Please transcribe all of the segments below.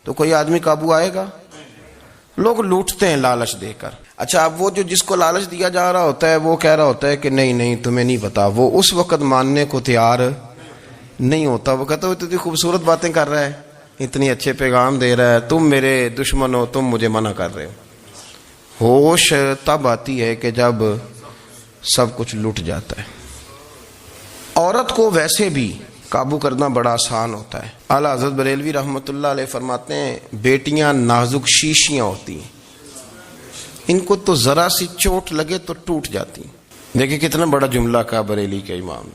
تو کوئی آدمی قابو آئے گا؟ لوگ لوٹتے ہیں لالچ دے کر. اچھا اب وہ جو جس کو لالچ دیا جا رہا ہوتا ہے وہ کہہ رہا ہوتا ہے کہ نہیں نہیں تمہیں نہیں پتا, وہ اس وقت ماننے کو تیار نہیں ہوتا. وہ کہتا ہے اتنی خوبصورت باتیں کر رہا ہے, اتنی اچھے پیغام دے رہا ہے, تم میرے دشمن ہو, تم مجھے منع کر رہے ہو. ہوش تب آتی ہے کہ جب سب کچھ لٹ جاتا ہے. عورت کو ویسے بھی قابو کرنا بڑا آسان ہوتا ہے. اعلیٰ حضرت بریلوی رحمۃ اللہ علیہ فرماتے ہیں بیٹیاں نازک شیشیاں ہوتی ہیں, ان کو تو ذرا سی چوٹ لگے تو ٹوٹ جاتی ہیں. دیکھیں کتنا بڑا جملہ کہا بریلی کے امام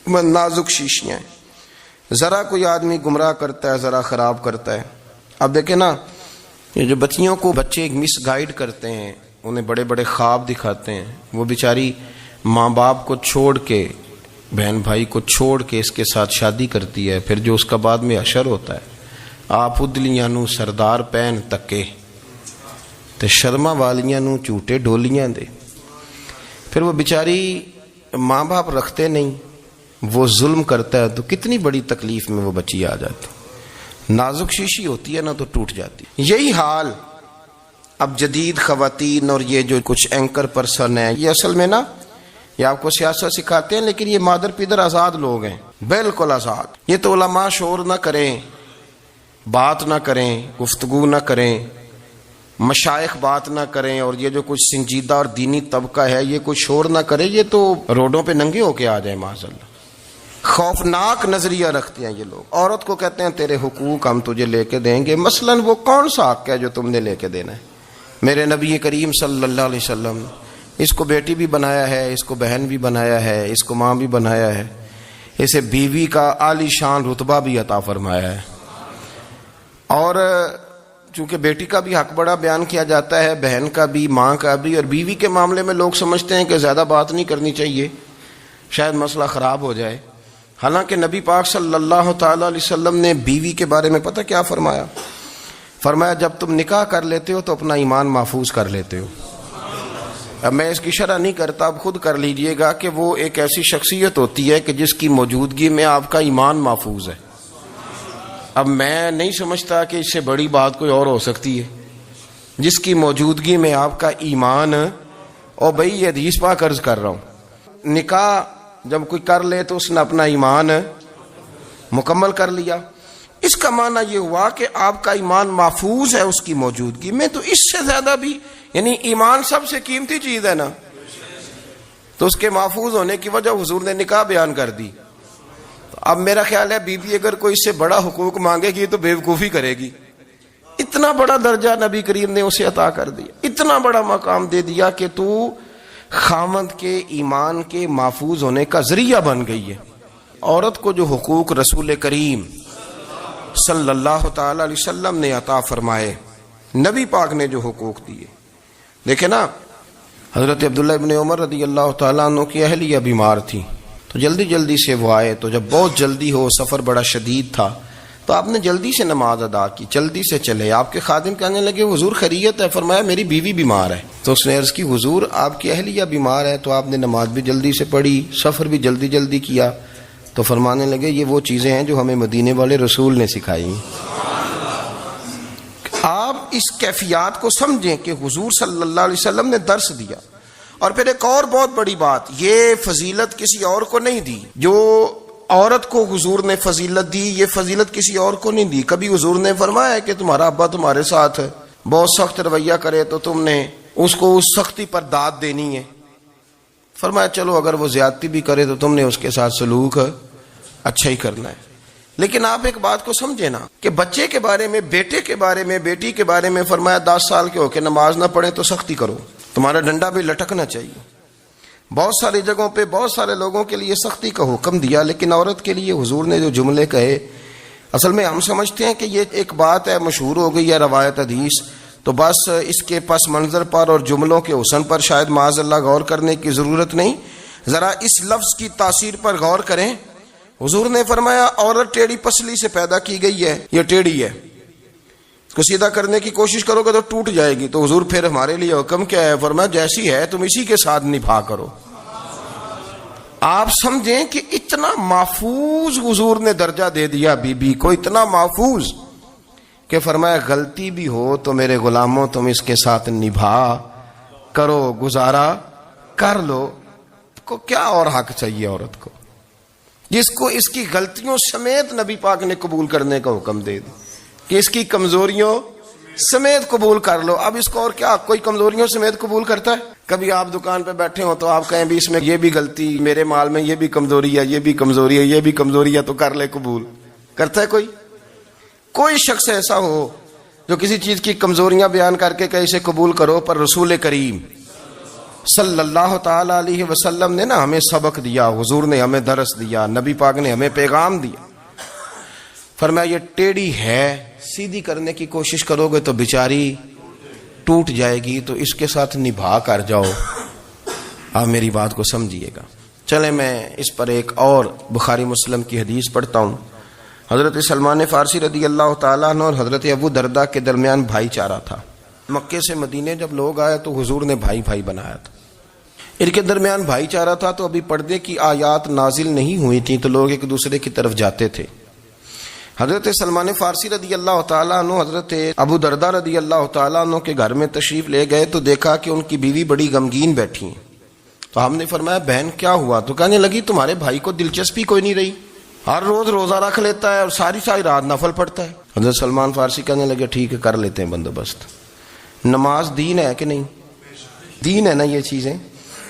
نے, نازک شیشیاں ہیں. ذرا کوئی آدمی گمراہ کرتا ہے, ذرا خراب کرتا ہے. اب دیکھیں نا, یہ جو بچیوں کو بچے مس گائیڈ کرتے ہیں, انہیں بڑے بڑے خواب دکھاتے ہیں, وہ بیچاری ماں باپ کو چھوڑ کے, بہن بھائی کو چھوڑ کے اس کے ساتھ شادی کرتی ہے. پھر جو اس کا بعد میں حشر ہوتا ہے, آپ ادلیاں نو سردار پہن تکے تے شرما والیاں نو جھوٹے ڈولیاں دے. پھر وہ بیچاری ماں باپ رکھتے نہیں, وہ ظلم کرتا ہے, تو کتنی بڑی تکلیف میں وہ بچی آ جاتی. نازک شیشی ہوتی ہے نا تو ٹوٹ جاتی. یہی حال اب جدید خواتین اور یہ جو کچھ اینکر پرسن ہیں, یہ اصل میں نا یہ آپ کو سیاست سکھاتے ہیں, لیکن یہ مادر پیدر آزاد لوگ ہیں, بالکل آزاد. یہ تو علماء شور نہ کریں, بات نہ کریں, گفتگو نہ کریں, مشائخ بات نہ کریں, اور یہ جو کچھ سنجیدہ اور دینی طبقہ ہے یہ کوئی شور نہ کرے, یہ تو روڈوں پہ ننگے ہو کے آ جائیں معاذ اللہ. خوفناک نظریہ رکھتے ہیں یہ لوگ. عورت کو کہتے ہیں تیرے حقوق ہم تجھے لے کے دیں گے. مثلاً وہ کون سا حق ہے جو تم نے لے کے دینا ہے؟ میرے نبی کریم صلی اللہ علیہ وسلم اس کو بیٹی بھی بنایا ہے, اس کو بہن بھی بنایا ہے, اس کو ماں بھی بنایا ہے, اسے بیوی کا عالی شان رتبہ بھی عطا فرمایا ہے. اور چونکہ بیٹی کا بھی حق بڑا بیان کیا جاتا ہے, بہن کا بھی, ماں کا بھی. اور بیوی کے معاملے میں لوگ سمجھتے ہیں کہ زیادہ بات نہیں کرنی چاہیے, شاید مسئلہ خراب ہو جائے. حالانکہ نبی پاک صلی اللہ تعالیٰ علیہ وسلم نے بیوی کے بارے میں پتہ کیا فرمایا؟ فرمایا جب تم نکاح کر لیتے ہو تو اپنا ایمان محفوظ کر لیتے ہو. اب میں اس کی شرح نہیں کرتا, اب خود کر لیجئے گا کہ وہ ایک ایسی شخصیت ہوتی ہے کہ جس کی موجودگی میں آپ کا ایمان محفوظ ہے. اب میں نہیں سمجھتا کہ اس سے بڑی بات کوئی اور ہو سکتی ہے, جس کی موجودگی میں آپ کا ایمان. اور بھائی یہ حدیث پاک عرض کر رہا ہوں, نکاح جب کوئی کر لے تو اس نے اپنا ایمان مکمل کر لیا. اس کا معنی یہ ہوا کہ آپ کا ایمان محفوظ ہے اس کی موجودگی میں. تو اس سے زیادہ بھی, یعنی ایمان سب سے قیمتی چیز ہے نا, تو اس کے محفوظ ہونے کی وجہ حضور نے نکاح بیان کر دی. اب میرا خیال ہے بی بی اگر کوئی اس سے بڑا حقوق مانگے گی تو بیوقوفی کرے گی. اتنا بڑا درجہ نبی کریم نے اسے عطا کر دیا, اتنا بڑا مقام دے دیا کہ تو خامد کے ایمان کے محفوظ ہونے کا ذریعہ بن گئی ہے. عورت کو جو حقوق رسول کریم صلی اللہ تعالی علیہ وسلم نے عطا فرمائے, نبی پاک نے جو حقوق دیے, دیکھیں نا حضرت عبداللہ ابن عمر رضی اللہ تعالیٰ عنہ کی اہلیہ بیمار تھی, تو جلدی جلدی سے وہ آئے. تو جب بہت جلدی ہو, سفر بڑا شدید تھا, تو آپ نے جلدی سے نماز ادا کی, جلدی سے چلے. آپ کے خادم کہنے لگے حضور خیریت ہے؟ فرمایا میری بیوی بیمار ہے. تو اس نے عرض کی حضور آپ کی اہلیہ بیمار ہے, تو آپ نے نماز بھی جلدی سے پڑھی, سفر بھی جلدی جلدی کیا. تو فرمانے لگے یہ وہ چیزیں ہیں جو ہمیں مدینے والے رسول نے سکھائی. آپ اس کیفیات کو سمجھیں کہ حضور صلی اللہ علیہ وسلم نے درس دیا. اور پھر ایک اور بہت بڑی بات, یہ فضیلت کسی اور کو نہیں دی. جو عورت کو حضور نے فضیلت دی, یہ فضیلت کسی اور کو نہیں دی. کبھی حضور نے فرمایا کہ تمہارا ابا تمہارے ساتھ بہت سخت رویہ کرے تو تم نے اس کو اس سختی پر داد دینی ہے. فرمایا چلو اگر وہ زیادتی بھی کرے تو تم نے اس کے ساتھ سلوک اچھا ہی کرنا ہے. لیکن آپ ایک بات کو سمجھے نا کہ بچے کے بارے میں, بیٹے کے بارے میں, بیٹی کے بارے میں فرمایا 10 سال کے ہو کے نماز نہ پڑھے تو سختی کرو, تمہارا ڈنڈا بھی لٹکنا چاہیے. بہت ساری جگہوں پہ بہت سارے لوگوں کے لیے سختی کا حکم دیا, لیکن عورت کے لیے حضور نے جو جملے کہے, اصل میں ہم سمجھتے ہیں کہ یہ ایک بات ہے, مشہور ہو گئی ہے روایت حدیث, تو بس اس کے پس منظر پر اور جملوں کے حسن پر شاید معاذ اللہ غور کرنے کی ضرورت نہیں. ذرا اس لفظ کی تاثیر پر غور کریں. حضور نے فرمایا عورت ٹیڑھی پسلی سے پیدا کی گئی ہے, یہ ٹیڑھی ہے, اس کو سیدھا کرنے کی کوشش کرو گے تو ٹوٹ جائے گی. تو حضور پھر ہمارے لیے حکم کیا ہے؟ فرمایا جیسی ہے تم اسی کے ساتھ نبھا کرو. آپ سمجھیں کہ اتنا محفوظ حضور نے درجہ دے دیا بی بی کو, اتنا محفوظ کہ فرمایا غلطی بھی ہو تو میرے غلاموں تم اس کے ساتھ نبھا کرو، گزارا کر لو. کو کیا اور حق چاہیے عورت کو جس کو اس کی غلطیوں سمیت نبی پاک نے قبول کرنے کا حکم دے دی کہ اس کی کمزوریوں سمیت قبول کر لو. اب اس کو اور کیا کوئی کمزوریوں سمیت قبول کرتا ہے؟ کبھی آپ دکان پہ بیٹھے ہو تو آپ کہیں بھی اس میں یہ بھی غلطی، میرے مال میں یہ بھی کمزوری ہے، یہ بھی کمزوری ہے، یہ بھی کمزوری ہے، تو کر لے قبول. کرتا ہے کوئی شخص ایسا ہو جو کسی چیز کی کمزوریاں بیان کر کے کہ اسے قبول کرو؟ پر رسول کریم صلی اللہ تعالی علیہ وسلم نے نا ہمیں سبق دیا، حضور نے ہمیں درس دیا، نبی پاک نے ہمیں پیغام دیا. فرمایا یہ ٹیڑھی ہے، سیدھی کرنے کی کوشش کرو گے تو بیچاری ٹوٹ جائے گی، تو اس کے ساتھ نبھا کر جاؤ. آپ میری بات کو سمجھیے گا. چلیں میں اس پر ایک اور بخاری مسلم کی حدیث پڑھتا ہوں. حضرت سلمان فارسی رضی اللہ تعالیٰ عنہ اور حضرت ابو درداء کے درمیان بھائی چارہ تھا. مکے سے مدینے جب لوگ آئے تو حضور نے بھائی بھائی بنایا تھا. ان کے درمیان بھائی چارہ تھا تو ابھی پردے کی آیات نازل نہیں ہوئی تھیں تو لوگ ایک دوسرے کی طرف جاتے تھے. حضرت سلمان فارسی رضی اللہ تعالیٰ عنہ حضرت ابو درداء رضی اللہ تعالیٰ عنہ کے گھر میں تشریف لے گئے تو دیکھا کہ ان کی بیوی بڑی غمگین بیٹھی ہیں. تو ہم نے فرمایا بہن کیا ہوا؟ تو کہنے لگی تمہارے بھائی کو دلچسپی کوئی نہیں رہی، ہر روز روزہ رکھ لیتا ہے اور ساری رات نفل پڑھتا ہے. حضرت سلمان فارسی کہنے لگے ٹھیک ہے کر لیتے ہیں بندوبست. نماز دین ہے کہ نہیں؟ دین ہے نا یہ چیزیں.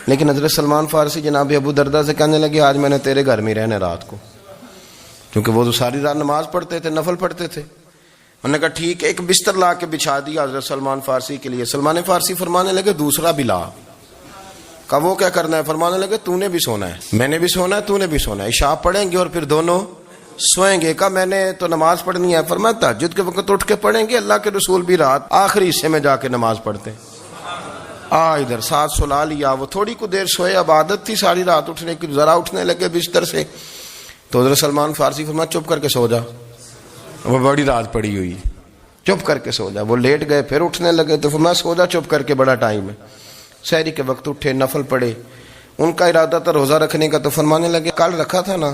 لیکن حضرت سلمان فارسی جناب ابو درداء سے کہنے لگے آج میں نے تیرے گھر میں رہنا رات کو، کیونکہ وہ تو ساری رات نماز پڑھتے تھے، نفل پڑھتے تھے. انہوں نے کہا ٹھیک ہے. ایک بستر لا کے بچھا دیا حضرت سلمان فارسی کے لیے. سلمان فارسی فرمانے لگے دوسرا بھی لا. کہا وہ کیا کرنا ہے؟ فرمانے لگے تو نے بھی سونا ہے، میں نے بھی سونا ہے، تو نے بھی سونا ہے. عشاء پڑھیں گے اور پھر دونوں سوئیں گے. کہا میں نے تو نماز پڑھنی ہے. فرمایا تہجد کے وقت اٹھ کے پڑھیں گے، اللہ کے رسول بھی رات آخری حصے میں جا کے نماز پڑھتے ہیں. ادھر ساتھ سلا لیا. وہ تھوڑی کو دیر سوئے، اب عادت تھی ساری رات اٹھنے کی، ذرا اٹھنے لگے بستر سے تو حضرت سلمان فارسی فرمایا چپ کر کے سو جا، وہ بڑی رات پڑی ہوئی، چپ کر کے سو جا. وہ لیٹ گئے، پھر اٹھنے لگے تو فرمایا سو جا چپ کر کے، بڑا ٹائم ہے. سحری کے وقت اٹھے، نفل پڑھے. ان کا ارادہ تھا روزہ رکھنے کا تو فرمانے لگے کل رکھا تھا نا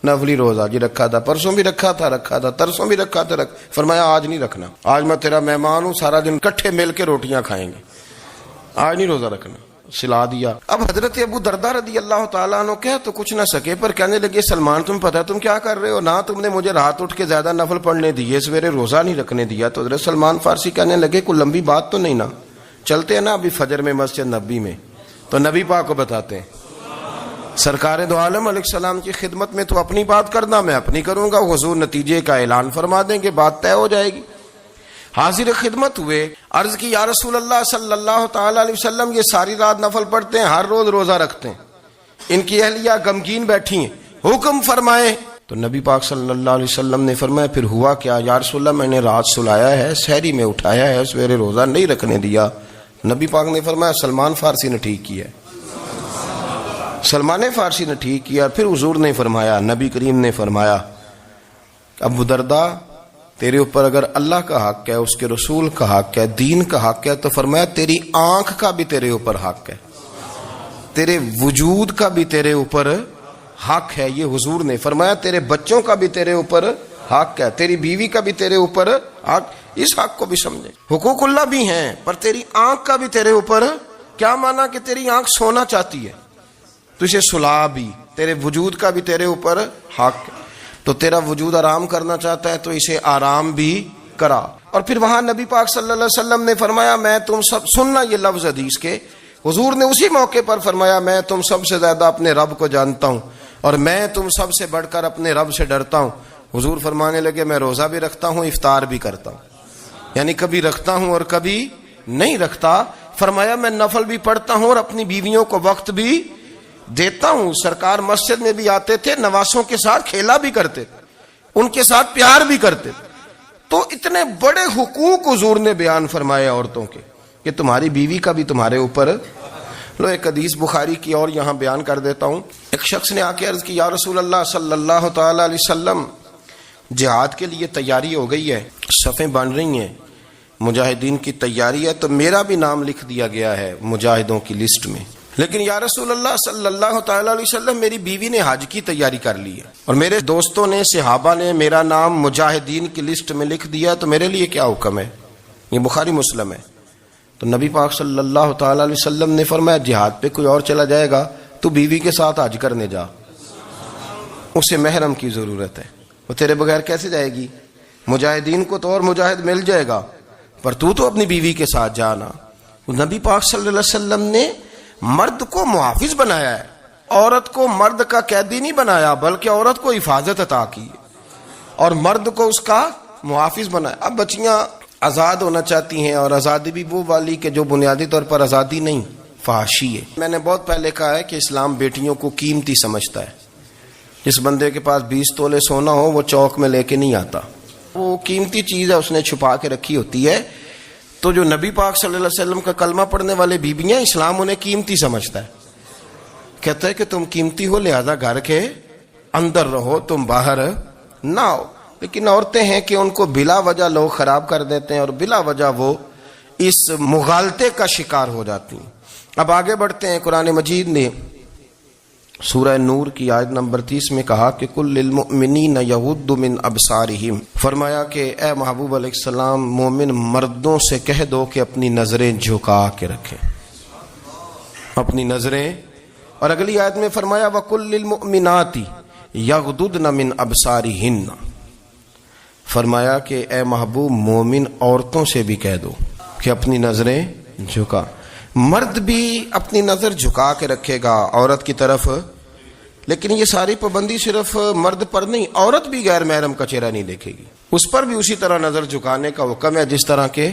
نفلی روزہ، جی رکھا تھا، پرسوں بھی رکھا تھا، ترسوں بھی رکھا تھا. فرمایا آج نہیں رکھنا، آج میں تیرا مہمان ہوں، سارا دن کٹھے مل کے روٹیاں کھائیں گے، آج نہیں روزہ رکھنا. سلا دیا. اب حضرت ابو درداء رضی اللہ تعالیٰ عنہ کہہ تو کچھ نہ سکے، پر کہنے لگے سلمان تم پتہ تم کیا کر رہے ہو؟ نہ تم نے مجھے رات اٹھ کے زیادہ نفل پڑھنے دیے، سویرے روزہ نہیں رکھنے دیا. تو حضرت سلمان فارسی کہنے لگے کوئی لمبی بات تو نہیں نا، چلتے ہیں نا ابھی فجر میں مسجد نبی میں تو نبی پاک کو بتاتے ہیں. سرکار دو عالم علیہ السلام کی خدمت میں تو اپنی بات کرنا، میں اپنی کروں گا، حضور نتیجے کا اعلان فرما دیں گے، بات طے ہو جائے گی. حاضر خدمت ہوئے، عرض کی یا رسول اللہ صلی اللہ تعالی علیہ وسلم یہ ساری رات نفل پڑھتے ہیں، ہر روز روزہ رکھتے ہیں، ان کی اہلیہ غمگین بیٹھی ہیں، حکم فرمائیں. تو نبی پاک صلی اللہ علیہ وسلم نے فرمایا پھر ہوا کیا؟ یا رسول اللہ میں نے رات سلایا ہے، سحری میں اٹھایا ہے، سویرے روزہ نہیں رکھنے دیا. نبی پاک نے فرمایا سلمان فارسی نے ٹھیک کیا، سلمان فارسی نے ٹھیک کیا. پھر حضور نے فرمایا، نبی کریم نے فرمایا ابو درداء تیرے اوپر اگر اللہ کا حق ہے، اس کے رسول کا حق ہے، دین کا حق ہے، تو فرمایا تیری آنکھ کا بھی تیرے اوپر حق ہے، تیرے وجود کا بھی تیرے اوپر حق ہے. یہ حضور نے فرمایا تیرے بچوں کا بھی تیرے اوپر حق ہے، تیری بیوی کا بھی تیرے اوپر حق. اس حق کو بھی سمجھے، حقوق اللہ بھی ہیں، پر تیری آنکھ کا بھی تیرے اوپر. کیا مانا کہ تیری آنکھ سونا چاہتی ہے تو اسے سلا بھی، تیرے وجود کا بھی تیرے اوپر حق ہے. تو تیرا وجود آرام کرنا چاہتا ہے تو اسے آرام بھی کرا. اور پھر وہاں نبی پاک صلی اللہ علیہ وسلم نے فرمایا میں تم سب، سننا یہ لفظ حدیث کے، حضور نے اسی موقع پر فرمایا میں تم سب سے زیادہ اپنے رب کو جانتا ہوں اور میں تم سب سے بڑھ کر اپنے رب سے ڈرتا ہوں. حضور فرمانے لگے میں روزہ بھی رکھتا ہوں، افطار بھی کرتا ہوں، یعنی کبھی رکھتا ہوں اور کبھی نہیں رکھتا. فرمایا میں نفل بھی پڑھتا ہوں اور اپنی بیویوں کو وقت بھی دیتا ہوں. سرکار مسجد میں بھی آتے تھے، نواسوں کے ساتھ کھیلا بھی کرتے تھے، ان کے ساتھ پیار بھی کرتے تھے. تو اتنے بڑے حقوق حضور نے بیان فرمائے عورتوں کے کہ تمہاری بیوی کا بھی تمہارے اوپر. لو ایک حدیث بخاری کی اور یہاں بیان کر دیتا ہوں. ایک شخص نے آ کے عرض کی یا رسول اللہ صلی اللہ تعالی علیہ وسلم جہاد کے لیے تیاری ہو گئی ہے، صفیں بن رہی ہیں، مجاہدین کی تیاری ہے، تو میرا بھی نام لکھ دیا گیا ہے مجاہدوں کی لسٹ میں. لیکن یا رسول اللہ صلی اللہ تعالی علیہ وسلم میری بیوی نے حج کی تیاری کر لی ہے اور میرے دوستوں نے صحابہ نے میرا نام مجاہدین کی لسٹ میں لکھ دیا، تو میرے لیے کیا حکم ہے؟ یہ بخاری مسلم ہے۔ تو نبی پاک صلی اللہ تعالی علیہ وسلم نے فرمایا جہاد پہ کوئی اور چلا جائے گا تو بیوی کے ساتھ حج کرنے جا، اسے محرم کی ضرورت ہے، وہ تیرے بغیر کیسے جائے گی؟ مجاہدین کو تو اور مجاہد مل جائے گا، پر تو اپنی بیوی کے ساتھ جانا۔ نبی پاک صلی اللہ علیہ وسلم نے مرد کو محافظ بنایا ہے، عورت کو مرد کا قیدی نہیں بنایا، بلکہ عورت کو حفاظت عطا کی اور مرد کو اس کا محافظ بنایا۔ اب بچیاں آزاد ہونا چاہتی ہیں، اور آزادی بھی وہ والی کہ جو بنیادی طور پر آزادی نہیں، فحاشی ہے۔ میں نے بہت پہلے کہا ہے کہ اسلام بیٹیوں کو قیمتی سمجھتا ہے۔ جس بندے کے پاس 20 تولے سونا ہو وہ چوک میں لے کے نہیں آتا، وہ قیمتی چیز ہے، اس نے چھپا کے رکھی ہوتی ہے۔ تو جو نبی پاک صلی اللہ علیہ وسلم کا کلمہ پڑھنے والے بیویاں، اسلام انہیں قیمتی سمجھتا ہے، کہتا ہے کہ تم قیمتی ہو لہذا گھر کے اندر رہو، تم باہر نہ ہو۔ لیکن عورتیں ہیں کہ ان کو بلا وجہ لوگ خراب کر دیتے ہیں اور بلا وجہ وہ اس مغالطے کا شکار ہو جاتی ہیں۔ اب آگے بڑھتے ہیں۔ قرآن مجید نے سورہ نور کی آیت نمبر 30 میں کہا کہ کل للمؤمنین یغضوا من ابصارہم، فرمایا کہ اے محبوب علیہ السلام مومن مردوں سے کہہ دو کہ اپنی نظریں جھکا کے رکھیں، اپنی نظریں۔ اور اگلی آیت میں فرمایا وَقُلْ لِلْمُؤْمِنَاتِ يَغْضُضْنَ مِنْ أَبْصَارِهِنَّ، فرمایا کہ اے محبوب مومن عورتوں سے بھی کہہ دو کہ اپنی نظریں جھکا۔ مرد بھی اپنی نظر جھکا کے رکھے گا عورت کی طرف، لیکن یہ ساری پابندی صرف مرد پر نہیں، عورت بھی غیر محرم کا چہرہ نہیں دیکھے گی، اس پر بھی اسی طرح نظر جھکانے کا حکم ہے جس طرح کے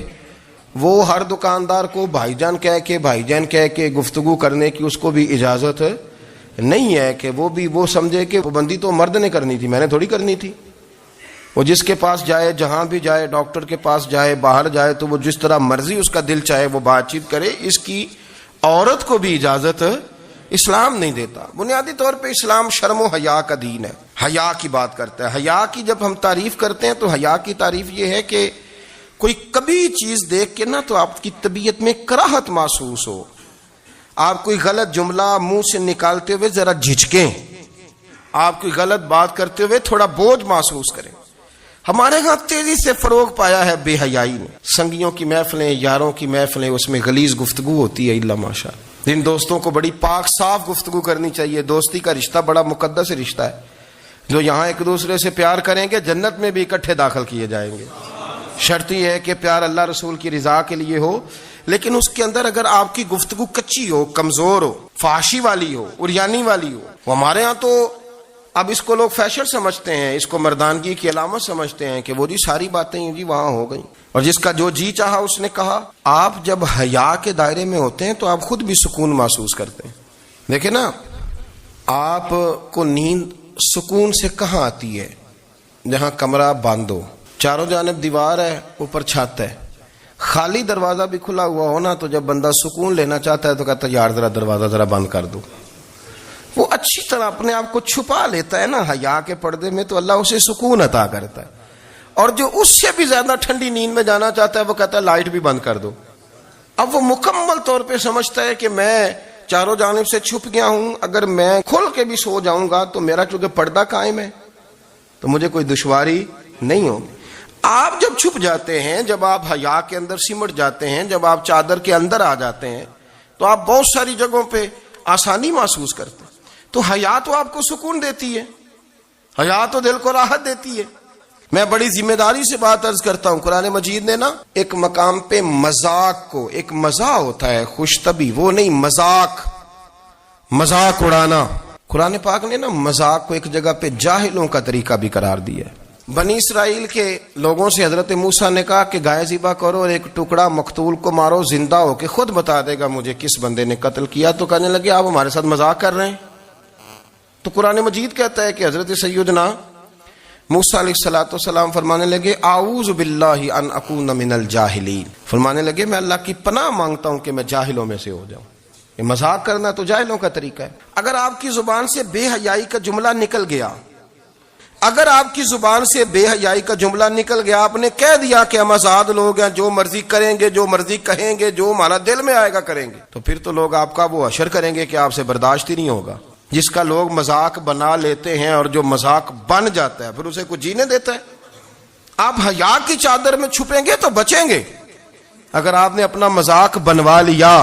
وہ ہر دکاندار کو بھائی جان کہہ کے گفتگو کرنے کی اس کو بھی اجازت نہیں ہے کہ وہ سمجھے کہ پابندی تو مرد نے کرنی تھی، میں نے تھوڑی کرنی تھی۔ وہ جس کے پاس جائے، جہاں بھی جائے، ڈاکٹر کے پاس جائے، باہر جائے، تو وہ جس طرح مرضی اس کا دل چاہے وہ بات چیت کرے، اس کی عورت کو بھی اجازت اسلام نہیں دیتا۔ بنیادی طور پہ اسلام شرم و حیا کا دین ہے، حیا کی بات کرتا ہے۔ حیا کی جب ہم تعریف کرتے ہیں تو حیا کی تعریف یہ ہے کہ کوئی کبھی چیز دیکھ کے نا تو آپ کی طبیعت میں کراہت محسوس ہو، آپ کوئی غلط جملہ منہ سے نکالتے ہوئے ذرا جھجکیں، آپ کوئی غلط بات کرتے ہوئے تھوڑا بوجھ محسوس کریں۔ ہمارے ہاں تیزی سے فروغ پایا ہے بے حیائی نے، سنگیوں کی محفلیں، یاروں کی محفلیں، اس میں غلیظ گفتگو ہوتی ہے، الا ماشاء اللہ۔ جن دوستوں کو بڑی پاک صاف گفتگو کرنی چاہیے، دوستی کا رشتہ بڑا مقدس رشتہ ہے، جو یہاں ایک دوسرے سے پیار کریں گے جنت میں بھی اکٹھے داخل کیے جائیں گے۔ شرط یہ ہے کہ پیار اللہ رسول کی رضا کے لیے ہو، لیکن اس کے اندر اگر آپ کی گفتگو کچی ہو، کمزور ہو، فحاشی والی ہو، عریانی والی ہو، وہ ہمارے ہاں تو اب اس کو لوگ فیشن سمجھتے ہیں، اس کو مردانگی کی علامت سمجھتے ہیں کہ وہ جی ساری باتیں جی وہاں ہو گئیں، اور جس کا جو جی چاہا اس نے کہا۔ آپ جب حیا کے دائرے میں ہوتے ہیں تو آپ خود بھی سکون محسوس کرتے ہیں۔ دیکھیں نا، آپ کو نیند سکون سے کہاں آتی ہے؟ جہاں کمرہ بند ہو، چاروں جانب دیوار ہے، اوپر چھت ہے، خالی دروازہ بھی کھلا ہوا ہونا تو جب بندہ سکون لینا چاہتا ہے تو کہتا ہے یار ذرا دروازہ ذرا بند کر دو۔ وہ اچھی طرح اپنے آپ کو چھپا لیتا ہے نا حیا کے پردے میں، تو اللہ اسے سکون عطا کرتا ہے۔ اور جو اس سے بھی زیادہ ٹھنڈی نیند میں جانا چاہتا ہے وہ کہتا ہے لائٹ بھی بند کر دو۔ اب وہ مکمل طور پہ سمجھتا ہے کہ میں چاروں جانب سے چھپ گیا ہوں، اگر میں کھل کے بھی سو جاؤں گا تو میرا چونکہ پردہ قائم ہے تو مجھے کوئی دشواری نہیں ہوگی۔ آپ جب چھپ جاتے ہیں، جب آپ حیا کے اندر سمٹ جاتے ہیں، جب آپ چادر کے اندر آ جاتے ہیں تو آپ بہت ساری جگہوں پہ آسانی محسوس کرتے ہیں۔ تو حیا تو آپ کو سکون دیتی ہے، حیا تو دل کو راحت دیتی ہے۔ میں بڑی ذمہ داری سے بات عرض کرتا ہوں، قرآن مجید نے نا ایک مقام پہ مذاق کو، ایک مزاح ہوتا ہے خوش طبی، وہ نہیں مذاق اڑانا، قرآن پاک نے نا مذاق کو ایک جگہ پہ جاہلوں کا طریقہ بھی قرار دیا ہے۔ بنی اسرائیل کے لوگوں سے حضرت موسیٰ نے کہا کہ گائے ذبح کرو اور ایک ٹکڑا مقتول کو مارو، زندہ ہو کے خود بتا دے گا مجھے کس بندے نے قتل کیا۔ تو کہنے لگے آپ ہمارے ساتھ مذاق کر رہے ہیں۔ تو قرآن مجید کہتا ہے کہ حضرت سیدنا موسیٰ علیہ السلام فرمانے لگے اعوذ باللہ ان اکون من الجاہلین، فرمانے لگے میں اللہ کی پناہ مانگتا ہوں کہ میں جاہلوں میں سے ہو جاؤں۔ یہ مذاق کرنا تو جاہلوں کا طریقہ ہے۔ اگر آپ کی زبان سے بے حیائی کا جملہ نکل گیا، اگر آپ کی زبان سے بے حیائی کا جملہ نکل گیا، آپ نے کہہ دیا کہ ہم آزاد لوگ ہیں، جو مرضی کریں گے، جو مرضی کہیں گے، جو ہمارا دل میں آئے گا کریں گے، تو پھر تو لوگ آپ کا وہ حشر کریں گے کہ آپ سے برداشت ہی نہیں ہوگا۔ جس کا لوگ مذاق بنا لیتے ہیں اور جو مذاق بن جاتا ہے پھر اسے کوئی جینے دیتا ہے؟ آپ حیا کی چادر میں چھپیں گے تو بچیں گے۔ اگر آپ نے اپنا مذاق بنوا لیا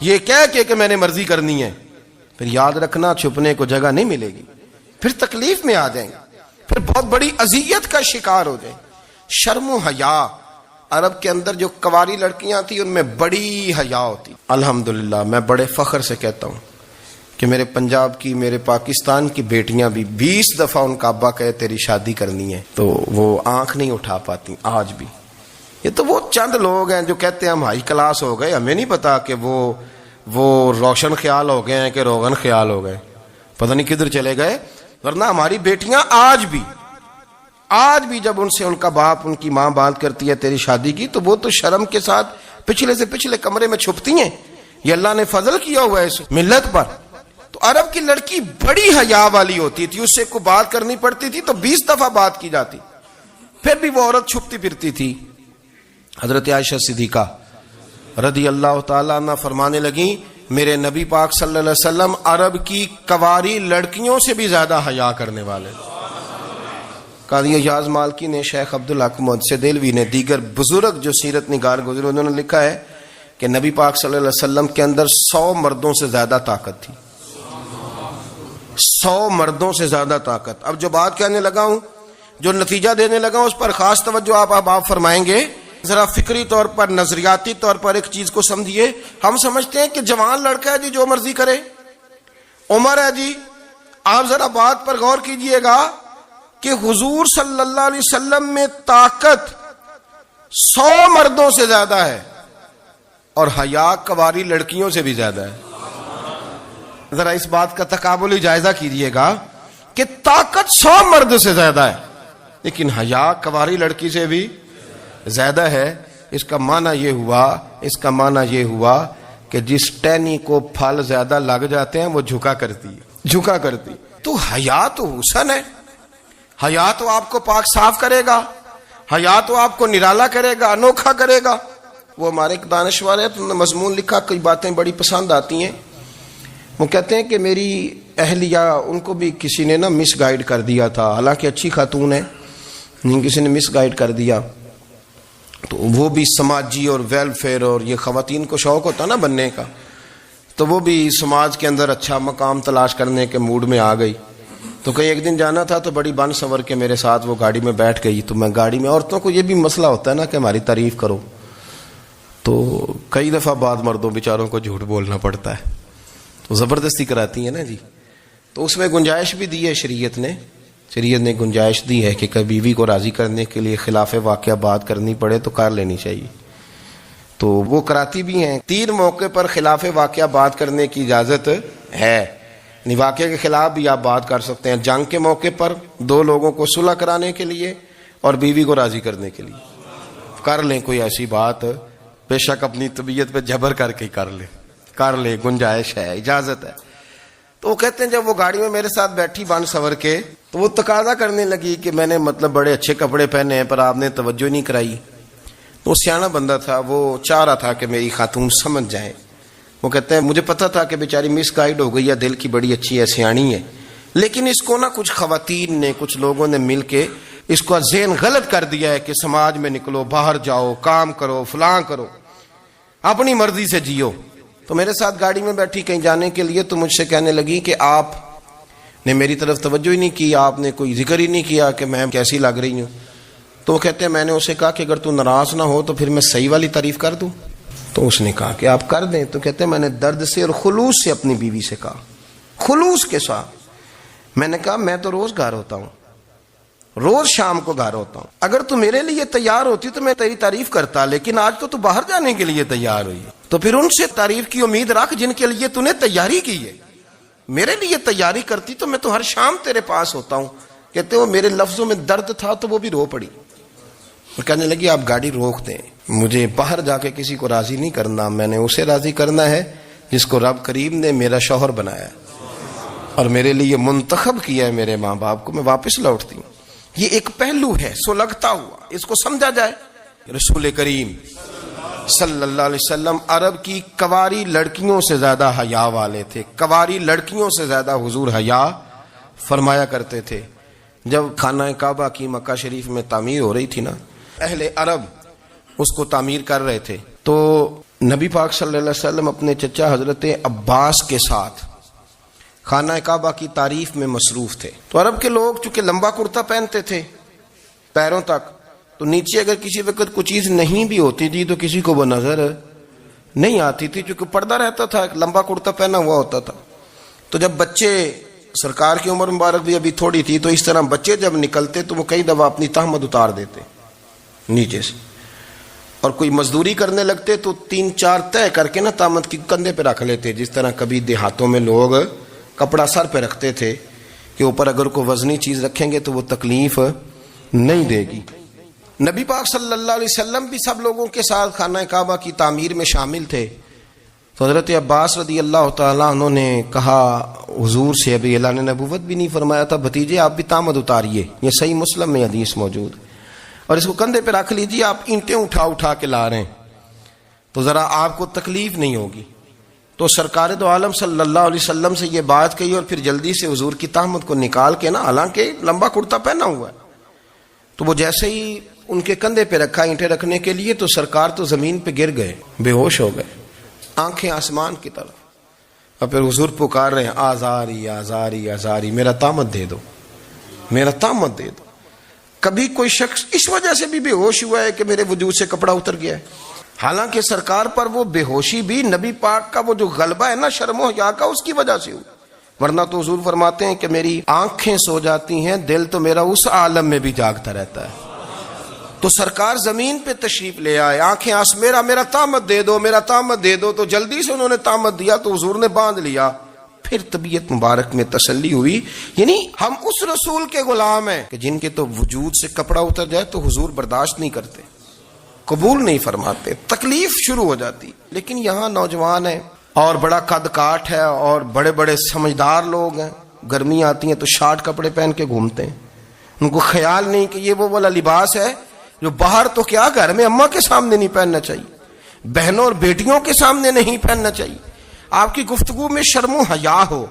یہ کہہ کہ میں نے مرضی کرنی ہے، پھر یاد رکھنا چھپنے کو جگہ نہیں ملے گی، پھر تکلیف میں آ جائیں گے، پھر بہت بڑی اذیت کا شکار ہو جائیں۔ شرم و حیا، عرب کے اندر جو کواری لڑکیاں تھیں ان میں بڑی حیا ہوتی۔ الحمدللہ میں بڑے فخر سے کہتا ہوں کہ میرے پنجاب کی، میرے پاکستان کی بیٹیاں بھی 20 دفعہ ان کا ابا کہے تیری شادی کرنی ہے تو وہ آنکھ نہیں اٹھا پاتی آج بھی۔ یہ تو وہ چند لوگ ہیں جو کہتے ہیں ہم ہائی کلاس ہو گئے، ہمیں نہیں پتا کہ وہ روشن خیال ہو گئے ہیں کہ روغن خیال ہو گئے، پتہ نہیں کدھر چلے گئے۔ ورنہ ہماری بیٹیاں آج بھی جب ان سے ان کا باپ، ان کی ماں بات کرتی ہے تیری شادی کی، تو وہ تو شرم کے ساتھ پچھلے سے پچھلے کمرے میں چھپتی ہیں۔ یہ اللہ نے فضل کیا ہوا ہے اس ملت پر۔ تو عرب کی لڑکی بڑی حیا والی ہوتی تھی، اس سے کوئی بات کرنی پڑتی تھی تو 20 دفعہ بات کی جاتی، پھر بھی وہ عورت چھپتی پھرتی تھی۔ حضرت عائشہ صدیقہ رضی اللہ تعالیٰ عنہ فرمانے لگیں میرے نبی پاک صلی اللہ علیہ وسلم عرب کی کواری لڑکیوں سے بھی زیادہ حیا کرنے والے۔ قاضی اعجاز مالکی نے، شیخ عبدالحق محدث دہلوی نے، دیگر بزرگ جو سیرت نگار گزرے انہوں نے لکھا ہے کہ نبی پاک صلی اللہ علیہ وسلم کے اندر 100 مردوں سے زیادہ طاقت تھی، 100 مردوں سے زیادہ طاقت۔ اب جو بات کہنے لگا ہوں، جو نتیجہ دینے لگا ہوں، اس پر خاص توجہ آپ فرمائیں گے۔ ذرا فکری طور پر، نظریاتی طور پر ایک چیز کو سمجھیے۔ ہم سمجھتے ہیں کہ جوان لڑکا ہے جی جو مرضی کرے، عمر ہے جی۔ آپ ذرا بات پر غور کیجئے گا کہ حضور صلی اللہ علیہ وسلم میں طاقت 100 مردوں سے زیادہ ہے اور حیا کواری لڑکیوں سے بھی زیادہ ہے۔ ذرا اس بات کا تقابلی جائزہ کیجئے گا کہ طاقت 100 مرد سے زیادہ ہے لیکن حیا کواری لڑکی سے بھی زیادہ ہے۔ اس کا معنی یہ ہوا کہ جس ٹہنی کو پھل زیادہ لگ جاتے ہیں وہ جھکا کرتی۔ تو حیا تو حسن ہے، حیا تو آپ کو پاک صاف کرے گا، حیا تو آپ کو نرالا کرے گا، انوکھا کرے گا۔ وہ ہمارے ایک دانشور ہے، تو مضمون لکھا، کئی باتیں بڑی پسند آتی ہیں۔ وہ کہتے ہیں کہ میری اہلیہ، ان کو بھی کسی نے مس گائیڈ کر دیا تھا، حالانکہ اچھی خاتون ہے، کسی نے مس گائیڈ کر دیا، تو وہ بھی سماجی اور ویلفیئر اور یہ خواتین کو شوق ہوتا نا بننے کا، تو وہ بھی سماج کے اندر اچھا مقام تلاش کرنے کے موڈ میں آ گئی۔ تو کہیں ایک دن جانا تھا تو بڑی بن سنور کے میرے ساتھ وہ گاڑی میں بیٹھ گئی۔ تو میں گاڑی میں، عورتوں کو یہ بھی مسئلہ ہوتا ہے نا کہ ہماری تعریف کرو، تو کئی دفعہ بعد مردوں بیچاروں کو جھوٹ بولنا پڑتا ہے، تو زبردستی کراتی ہیں نا جی۔ تو اس میں گنجائش بھی دی ہے شریعت نے گنجائش دی ہے کہ کبھی بیوی کو راضی کرنے کے لیے خلاف واقعہ بات کرنی پڑے تو کر لینی چاہیے، تو وہ کراتی بھی ہیں۔ 3 موقع پر خلاف واقعہ بات کرنے کی اجازت ہے، واقعے کے خلاف بھی آپ بات کر سکتے ہیں۔ جنگ کے موقع پر 2 لوگوں کو صلح کرانے کے لیے اور بیوی کو راضی کرنے کے لیے کر لیں کوئی ایسی بات، بے شک اپنی طبیعت پہ جبر کر کے کر لیں، گنجائش ہے، اجازت ہے۔ تو وہ کہتے ہیں جب وہ گاڑی میں میرے ساتھ بیٹھی بن سنور کے، تو وہ تقاضا کرنے لگی کہ میں نے بڑے اچھے کپڑے پہنے ہیں پر آپ نے توجہ نہیں کرائی۔ تو سیاںا بندہ تھا، وہ چاہ رہا تھا کہ میری خاتون سمجھ جائے۔ وہ کہتے ہیں مجھے پتا تھا کہ بیچاری مس گائیڈ ہو گئی ہے، دل کی بڑی اچھی ہے، سیاਣੀ ہے، لیکن اس کو کچھ خواتین نے، کچھ لوگوں نے مل کے اس کو ذہن غلط کر دیا ہے کہ سماج میں نکلو، باہر جاؤ، کام کرو، فلاں کرو، اپنی مرضی سے جیو۔ تو میرے ساتھ گاڑی میں بیٹھی کہیں جانے کے لیے، تو مجھ سے کہنے لگی کہ آپ نے میری طرف توجہ ہی نہیں کی، آپ نے کوئی ذکر ہی نہیں کیا کہ میں کیسی لگ رہی ہوں۔ تو وہ کہتے ہیں میں نے اسے کہا کہ اگر تو ناراض نہ ہو تو پھر میں صحیح والی تعریف کر دوں۔ تو اس نے کہا کہ آپ کر دیں۔ تو کہتے ہیں میں نے درد سے اور خلوص سے اپنی بیوی سے کہا، خلوص کے ساتھ میں نے کہا میں تو روز گھر ہوتا ہوں، روز شام کو گھر ہوتا ہوں، اگر تو میرے لیے تیار ہوتی تو میں تیری تعریف کرتا، لیکن آج تو باہر جانے کے لیے تیار ہوئی، تو پھر ان سے تعریف کی امید رکھ جن کے لیے تو نے تیاری کی ہے۔ میرے لیے تیاری کرتی تو میں تو ہر شام تیرے پاس ہوتا ہوں۔ کہتے وہ میرے لفظوں میں درد تھا تو وہ بھی رو پڑی، کہنے لگی آپ گاڑی روک دیں، مجھے باہر جا کے کسی کو راضی نہیں کرنا، میں نے اسے راضی کرنا ہے جس کو رب کریم نے میرا شوہر بنایا۔ اور میرے لیے منتخب کیا ہے میرے ماں باپ کو، میں واپس لوٹتی ہوں. یہ ایک پہلو ہے سلگتا ہوا، اس کو سمجھا جائے. رسول کریم صلی اللہ علیہ وسلم عرب کی کواری لڑکیوں سے زیادہ حیا والے تھے. کواری لڑکیوں سے زیادہ حضور حیا فرمایا کرتے تھے. جب خانہ کعبہ کی مکہ شریف میں تعمیر ہو رہی تھی نا، اہل عرب اس کو تعمیر کر رہے تھے، تو نبی پاک صلی اللہ علیہ وسلم اپنے چچا حضرت عباس کے ساتھ خانہ کعبہ کی تعریف میں مصروف تھے. تو عرب کے لوگ چونکہ لمبا کرتا پہنتے تھے پیروں تک، تو نیچے اگر کسی وقت کوئی چیز نہیں بھی ہوتی تھی تو کسی کو وہ نظر نہیں آتی تھی، چونکہ پردہ رہتا تھا، ایک لمبا کرتا پہنا ہوا ہوتا تھا. تو جب بچے، سرکار کی عمر مبارک بھی ابھی تھوڑی تھی، تو اس طرح بچے جب نکلتے تو وہ کئی دفعہ اپنی تہمت اتار دیتے نیچے سے، اور کوئی مزدوری کرنے لگتے تو 3-4 طے کر کے نا تہمت کی کندھے پہ رکھ لیتے. جس طرح کبھی دیہاتوں میں لوگ کپڑا سر پہ رکھتے تھے کہ اوپر اگر کوئی وزنی چیز رکھیں گے تو وہ تکلیف نہیں دے گی. نبی پاک صلی اللہ علیہ وسلم بھی سب لوگوں کے ساتھ خانہ کعبہ کی تعمیر میں شامل تھے. تو حضرت عباس رضی اللہ تعالیٰ عنہ نے کہا حضور سے، ابھی اللہ نے نبوت بھی نہیں فرمایا تھا، بھتیجے آپ بھی تامد اتاریے. یہ صحیح مسلم میں حدیث موجود، اور اس کو کندھے پہ رکھ لیجیے، آپ اینٹیں اٹھا اٹھا کے لا رہے ہیں تو ذرا آپ کو تکلیف نہیں ہوگی. تو سرکار دو عالم صلی اللہ علیہ وسلم سے یہ بات کہی، اور پھر جلدی سے حضور کی تہمت کو نکال کے نا، حالانکہ لمبا کرتا پہنا ہوا ہے، تو وہ جیسے ہی ان کے کندھے پہ رکھا اینٹیں رکھنے کے لیے، تو سرکار تو زمین پہ گر گئے، بے ہوش ہو گئے، آنکھیں آسمان کی طرف. اور پھر حضور پکار رہے ہیں، آزاری آزاری آزاری، میرا تامت دے دو، میرا تامت دے دو. کبھی کوئی شخص اس وجہ سے بھی بے ہوش ہوا ہے کہ میرے وجود سے کپڑا اتر گیا ہے؟ حالانکہ سرکار پر وہ بے ہوشی بھی نبی پاک کا وہ جو غلبہ ہے نا شرم و حیا کا، اس کی وجہ سے ہوئی. ورنہ تو حضور فرماتے ہیں کہ میری آنکھیں سو جاتی ہیں، دل تو میرا اس عالم میں بھی جاگتا رہتا ہے. تو سرکار زمین پہ تشریف لے آئے، آنکھیں میرا تامت دے دو، میرا تامت دے دو. تو جلدی سے انہوں نے تامت دیا تو حضور نے باندھ لیا. پھر طبیعت مبارک میں تسلی ہوئی. یعنی ہم اس رسول کے غلام ہیں کہ جن کے تو وجود سے کپڑا اتر جائے تو حضور برداشت نہیں کرتے، قبول نہیں فرماتے، تکلیف شروع ہو جاتی. لیکن یہاں نوجوان ہیں اور بڑا قد کاٹ ہے اور بڑے بڑے سمجھدار لوگ ہیں، گرمی آتی ہیں تو شارٹ کپڑے پہن کے گھومتے ہیں. ان کو خیال نہیں کہ یہ وہ والا لباس ہے جو باہر تو کیا گھر میں اماں کے سامنے نہیں پہننا چاہیے، بہنوں اور بیٹیوں کے سامنے نہیں پہننا چاہیے. آپ کی گفتگو میں شرم و حیا ہو،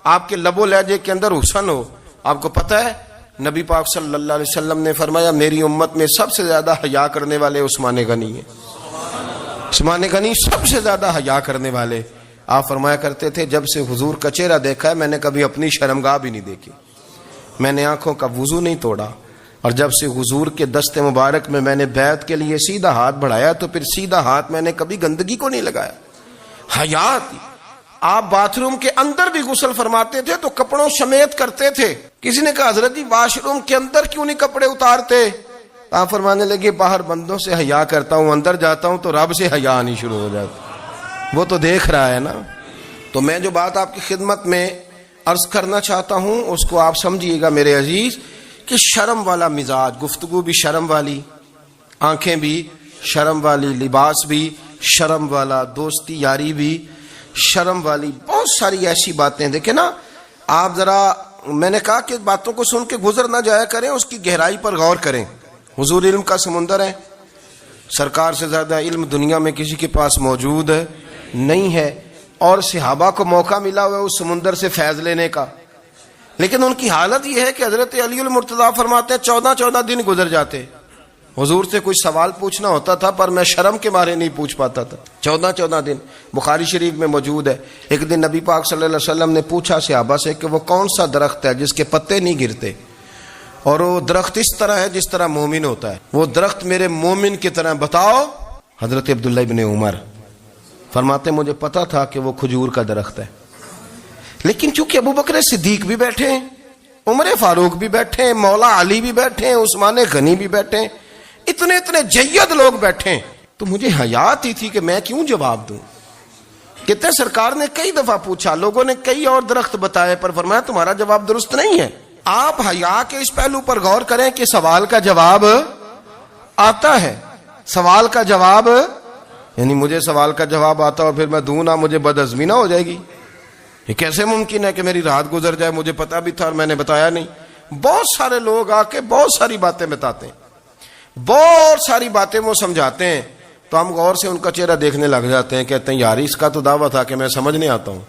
آپ کے لب و لہجے کے اندر حسن ہو. آپ کو پتہ ہے نبی پاک صلی اللہ علیہ وسلم نے فرمایا میری امت میں سب سے زیادہ حیا کرنے والے عثمان غنی ہیں. عثمان غنی سب سے زیادہ حیا کرنے والے. آپ فرمایا کرتے تھے جب سے حضور کا چہرہ دیکھا ہے میں نے کبھی اپنی شرمگاہ بھی نہیں دیکھی، میں نے آنکھوں کا وضو نہیں توڑا، اور جب سے حضور کے دست مبارک میں نے بیعت کے لیے سیدھا ہاتھ بڑھایا تو پھر سیدھا ہاتھ میں نے کبھی گندگی کو نہیں لگایا. حیات. آپ باتھ روم کے اندر بھی غسل فرماتے تھے تو کپڑوں سمیت کرتے تھے. کسی نے کہا حضرت جی واش روم کے اندر کیوں نہیں کپڑے اتارتے؟ آپ فرمانے لگے باہر بندوں سے حیا کرتا ہوں، اندر جاتا ہوں تو رب سے حیا آنی شروع ہو جاتی، وہ تو دیکھ رہا ہے نا. تو میں جو بات آپ کی خدمت میں عرض کرنا چاہتا ہوں اس کو آپ سمجھیے گا میرے عزیز، کہ شرم والا مزاج، گفتگو بھی شرم والی، آنکھیں بھی شرم والی، لباس بھی شرم والا، دوستی یاری بھی شرم والی، بہت ساری ایسی باتیں. دیکھیں نا آپ ذرا، میں نے کہا کہ باتوں کو سن کے گزر نہ جایا کریں، اس کی گہرائی پر غور کریں. حضور علم کا سمندر ہے، سرکار سے زیادہ علم دنیا میں کسی کے پاس موجود نہیں ہے، اور صحابہ کو موقع ملا ہوا ہے اس سمندر سے فیض لینے کا. لیکن ان کی حالت یہ ہے کہ حضرت علی المرتضیٰ فرماتے ہیں 14 دن گزر جاتے. حضور سے کوئی سوال پوچھنا ہوتا تھا پر میں شرم کے مارے نہیں پوچھ پاتا تھا. 14 دن بخاری شریف میں موجود ہے. ایک دن نبی پاک صلی اللہ علیہ وسلم نے پوچھا صحابہ سے کہ وہ کون سا درخت ہے جس کے پتے نہیں گرتے، اور وہ درخت اس طرح ہے جس طرح مومن ہوتا ہے، وہ درخت میرے مومن کی طرح بتاؤ. حضرت عبداللہ ابن عمر فرماتے مجھے پتا تھا کہ وہ کھجور کا درخت ہے، لیکن چونکہ ابو بکر صدیق بھی بیٹھے ہیں، عمر فاروق بھی بیٹھے ہیں، مولا علی بھی بیٹھے ہیں، عثمان غنی بھی بیٹھے ہیں، اتنے جید لوگ بیٹھے ہیں، تو مجھے حیا آتی تھی کہ میں کیوں جواب دوں. کہتے ہیں سرکار نے کئی دفعہ پوچھا، لوگوں نے کئی اور درخت بتائے، پر فرمایا تمہارا جواب درست نہیں ہے. آپ حیا کے اس پہلو پر غور کریں کہ سوال کا جواب آتا ہے. سوال کا جواب یعنی مجھے سوال کا جواب آتا اور پھر میں دوں نہ، مجھے بدعزمی نہ ہو جائے گی. یہ کیسے ممکن ہے کہ میری رات گزر جائے، مجھے پتا بھی تھا اور میں نے بتایا نہیں؟ بہت سارے لوگ آ کے بہت ساری باتیں بتاتے ہیں، بہت ساری باتیں وہ سمجھاتے ہیں، تو ہم غور سے ان کا چہرہ دیکھنے لگ جاتے ہیں، کہتے ہیں یار اس کا تو دعویٰ تھا کہ میں سمجھنے آتا ہوں،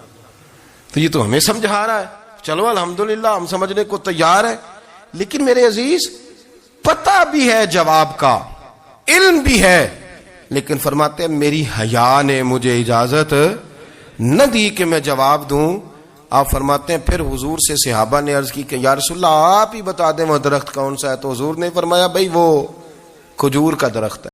تو یہ تو ہمیں سمجھا رہا ہے، چلو الحمدللہ ہم سمجھنے کو تیار ہے۔ لیکن میرے عزیز، پتہ بھی ہے جواب کا، علم بھی ہے، لیکن فرماتے ہیں میری حیا نے مجھے اجازت نہ دی کہ میں جواب دوں۔ آپ فرماتے ہیں پھر حضور سے صحابہ نے عرض کی کہ یا رسول اللہ آپ ہی بتا دیں وہ درخت کون سا ہے، تو حضور نے فرمایا بھئی وہ کھجور کا درخت ہے۔